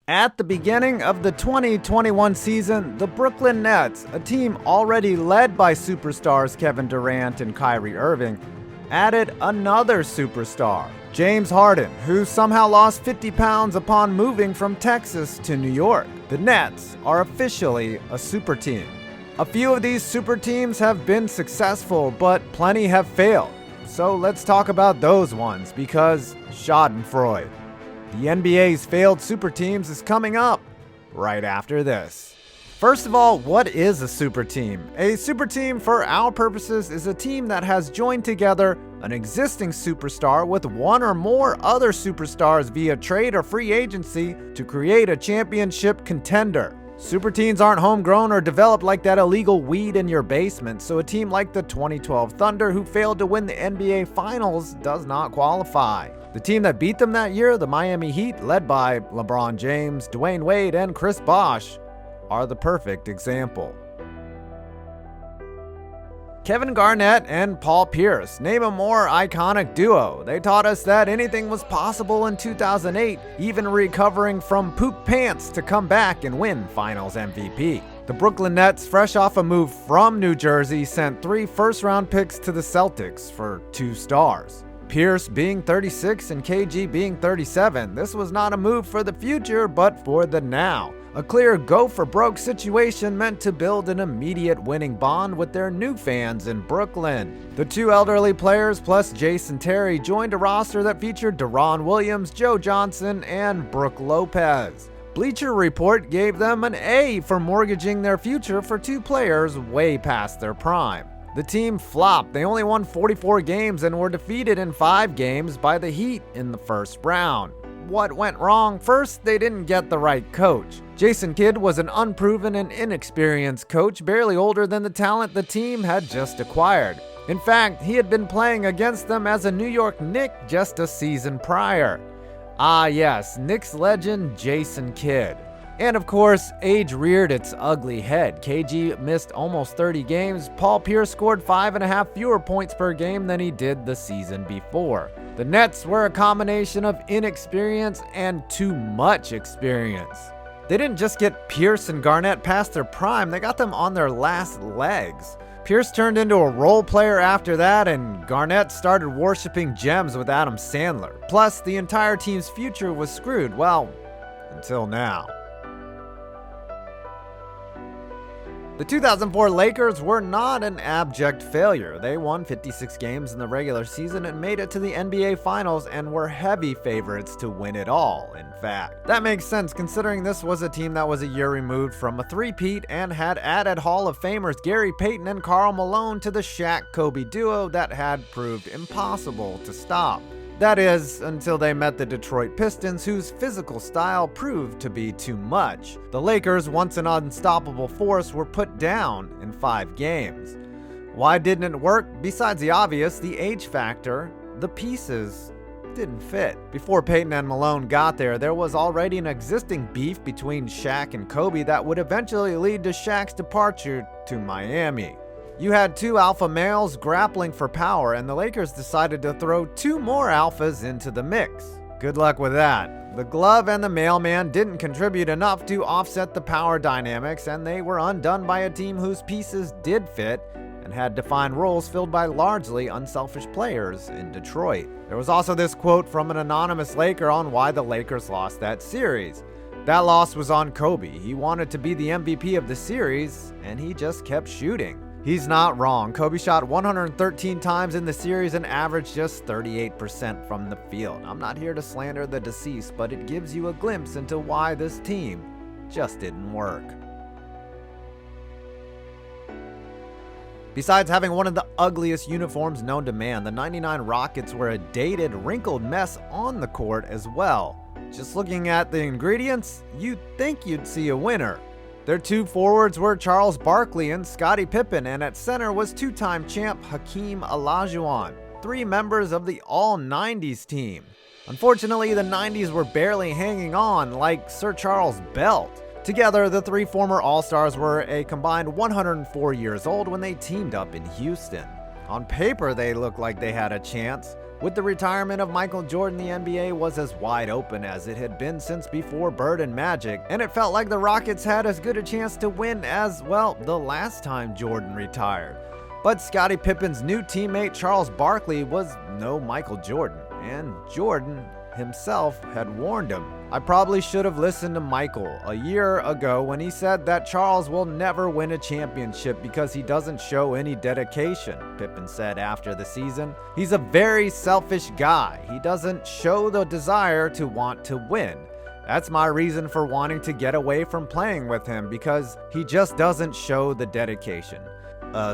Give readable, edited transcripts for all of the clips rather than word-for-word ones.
At the beginning of the 2021 season, the Brooklyn Nets, a team already led by superstars Kevin Durant and Kyrie Irving, added another superstar, James Harden, who somehow lost 50 pounds upon moving from Texas to New York. The Nets are officially a super team. A few of these super teams have been successful, but plenty have failed. So let's talk about those ones, because Schadenfreude. The NBA's failed super teams is coming up right after this. First of all, what is a super team? A super team, for our purposes, is a team that has joined together an existing superstar with one or more other superstars via trade or free agency to create a championship contender. Super teams aren't homegrown or developed like that illegal weed in your basement, so a team like the 2012 Thunder, who failed to win the NBA Finals, does not qualify. The team that beat them that year, the Miami Heat, led by LeBron James, Dwayne Wade, and Chris Bosh, are the perfect example. Kevin Garnett and Paul Pierce, name a more iconic duo. They taught us that anything was possible in 2008, even recovering from poop pants to come back and win Finals MVP. The Brooklyn Nets, fresh off a move from New Jersey, sent 3 first-round picks to the Celtics for 2 stars. Pierce being 36 and KG being 37, this was not a move for the future, but for the now. A clear go-for-broke situation meant to build an immediate winning bond with their new fans in Brooklyn. The 2 elderly players plus Jason Terry joined a roster that featured Deron Williams, Joe Johnson, and Brook Lopez. Bleacher Report gave them an A for mortgaging their future for 2 players way past their prime. The team flopped. They only won 44 games and were defeated in 5 games by the Heat in the first round. What went wrong? First, they didn't get the right coach. Jason Kidd was an unproven and inexperienced coach, barely older than the talent the team had just acquired. In fact, he had been playing against them as a New York Knick just a season prior. Ah yes, Knicks legend Jason Kidd. And of course, age reared its ugly head. KG missed almost 30 games. Paul Pierce scored 5.5 fewer points per game than he did the season before. The Nets were a combination of inexperience and too much experience. They didn't just get Pierce and Garnett past their prime, they got them on their last legs. Pierce turned into a role player after that, and Garnett started worshiping gems with Adam Sandler. Plus, the entire team's future was screwed, well, until now. The 2004 Lakers were not an abject failure. They won 56 games in the regular season and made it to the NBA Finals and were heavy favorites to win it all, in fact. That makes sense considering this was a team that was a year removed from a three-peat and had added Hall of Famers Gary Payton and Karl Malone to the Shaq-Kobe duo that had proved impossible to stop. That is, until they met the Detroit Pistons, whose physical style proved to be too much. The Lakers, once an unstoppable force, were put down in 5 games. Why didn't it work? Besides the obvious, the age factor, the pieces didn't fit. Before Payton and Malone got there, there was already an existing beef between Shaq and Kobe that would eventually lead to Shaq's departure to Miami. You had 2 alpha males grappling for power, and the Lakers decided to throw 2 more alphas into the mix. Good luck with that. The glove and the mailman didn't contribute enough to offset the power dynamics, and they were undone by a team whose pieces did fit and had defined roles filled by largely unselfish players in Detroit. There was also this quote from an anonymous Laker on why the Lakers lost that series. That loss was on Kobe. He wanted to be the MVP of the series, and he just kept shooting. He's not wrong. Kobe shot 113 times in the series and averaged just 38% from the field. I'm not here to slander the deceased, but it gives you a glimpse into why this team just didn't work. Besides having one of the ugliest uniforms known to man, the '99 Rockets were a dated, wrinkled mess on the court as well. Just looking at the ingredients, you'd think you'd see a winner. Their 2 forwards were Charles Barkley and Scottie Pippen, and at center was 2-time champ Hakeem Olajuwon, 3 members of the all-90s team. Unfortunately, the 90s were barely hanging on, like Sir Charles Belt. Together, the 3 former All-Stars were a combined 104 years old when they teamed up in Houston. On paper, they looked like they had a chance. With the retirement of Michael Jordan, the NBA was as wide open as it had been since before Bird and Magic, and it felt like the Rockets had as good a chance to win as, well, the last time Jordan retired. But Scottie Pippen's new teammate Charles Barkley was no Michael Jordan, and Jordan himself had warned him. I probably should have listened to Michael a year ago when he said that Charles will never win a championship because he doesn't show any dedication, Pippen said after the season. He's a very selfish guy. He doesn't show the desire to want to win. That's my reason for wanting to get away from playing with him, because he just doesn't show the dedication.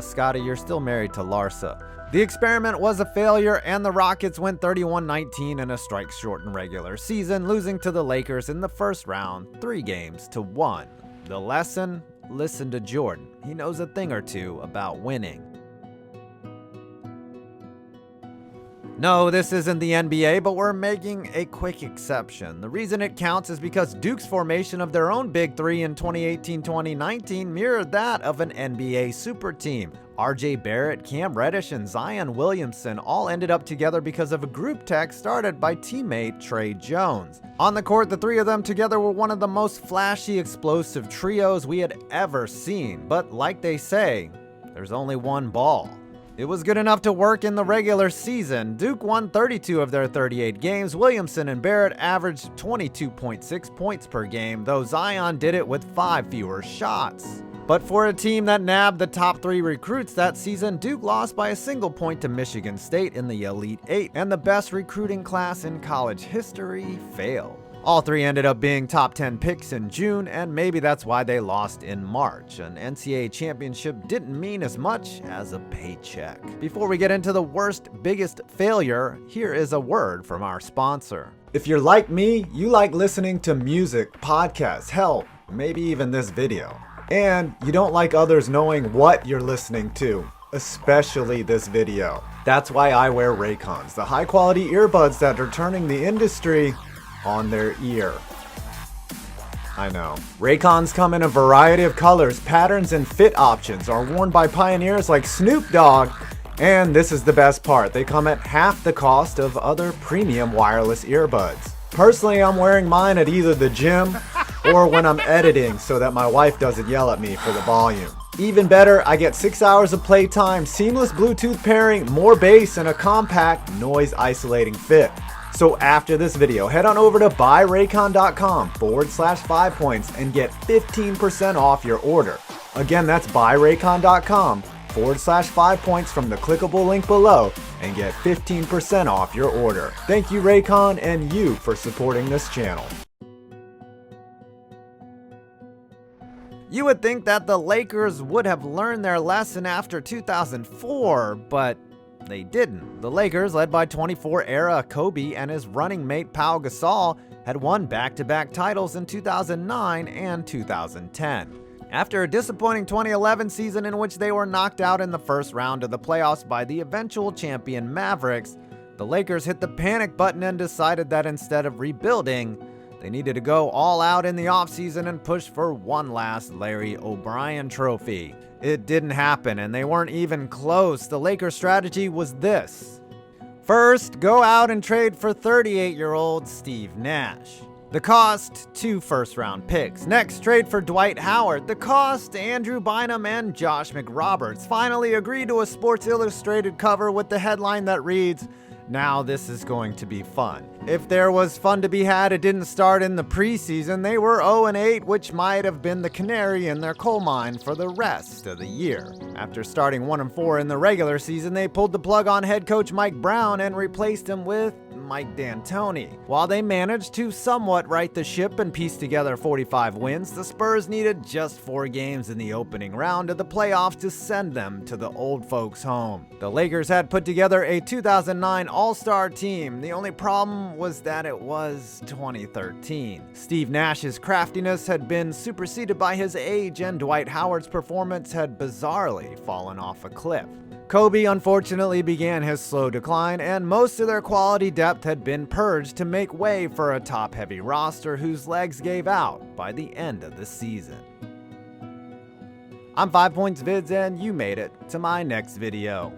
Scotty, you're still married to Larsa. The experiment was a failure, and the Rockets went 31-19 in a strike-shortened regular season, losing to the Lakers in the first round, 3-1. The lesson? Listen to Jordan. He knows a thing or two about winning. No, this isn't the NBA, but we're making a quick exception. The reason it counts is because Duke's formation of their own Big Three in 2018-2019 mirrored that of an NBA super team. RJ Barrett, Cam Reddish, and Zion Williamson all ended up together because of a group text started by teammate Trey Jones. On the court, the three of them together were one of the most flashy, explosive trios we had ever seen. But like they say, there's only one ball. It was good enough to work in the regular season. Duke won 32 of their 38 games. Williamson and Barrett averaged 22.6 points per game, though Zion did it with 5 fewer shots. But for a team that nabbed the top 3 recruits that season, Duke lost by a single point to Michigan State in the Elite Eight, and the best recruiting class in college history failed. All 3 ended up being top 10 picks in June, and maybe that's why they lost in March. An NCAA championship didn't mean as much as a paycheck. Before we get into the worst, biggest failure, here is a word from our sponsor. If you're like me, you like listening to music, podcasts, hell, maybe even this video. And you don't like others knowing what you're listening to, especially this video. That's why I wear Raycons, the high-quality earbuds that are turning the industry on their ear. I know. Raycons come in a variety of colors, patterns, and fit options, are worn by pioneers like Snoop Dogg, and this is the best part, they come at half the cost of other premium wireless earbuds. Personally, I'm wearing mine at either the gym or when I'm editing so that my wife doesn't yell at me for the volume. Even better, I get 6 hours of playtime, seamless Bluetooth pairing, more bass, and a compact, noise-isolating fit. So after this video, head on over to buyraycon.com/5points and get 15% off your order. Again, that's buyraycon.com/5points from the clickable link below and get 15% off your order. Thank you, Raycon, and you for supporting this channel. You would think that the Lakers would have learned their lesson after 2004, but they didn't. The Lakers, led by 24-era Kobe and his running mate Pau Gasol, had won back-to-back titles in 2009 and 2010. After a disappointing 2011 season in which they were knocked out in the first round of the playoffs by the eventual champion Mavericks, the Lakers hit the panic button and decided that instead of rebuilding, they needed to go all out in the offseason and push for one last Larry O'Brien trophy. It didn't happen, and they weren't even close. The Lakers' strategy was this. First, go out and trade for 38-year-old Steve Nash. The cost, 2 first-round picks. Next, trade for Dwight Howard. The cost, Andrew Bynum and Josh McRoberts. Finally, agree to a Sports Illustrated cover with the headline that reads, "Now this is going to be fun." If there was fun to be had, it didn't start in the preseason. They were 0-8, which might have been the canary in their coal mine for the rest of the year. After starting 1-4 in the regular season, they pulled the plug on head coach Mike Brown and replaced him with Mike D'Antoni. While they managed to somewhat right the ship and piece together 45 wins, the Spurs needed just 4 games in the opening round of the playoffs to send them to the old folks' home. The Lakers had put together a 2009 All-Star team. The only problem was that it was 2013. Steve Nash's craftiness had been superseded by his age, and Dwight Howard's performance had bizarrely fallen off a cliff. Kobe unfortunately began his slow decline, and most of their quality depth had been purged to make way for a top-heavy roster whose legs gave out by the end of the season. I'm 5 Points Vids, and you made it to my next video.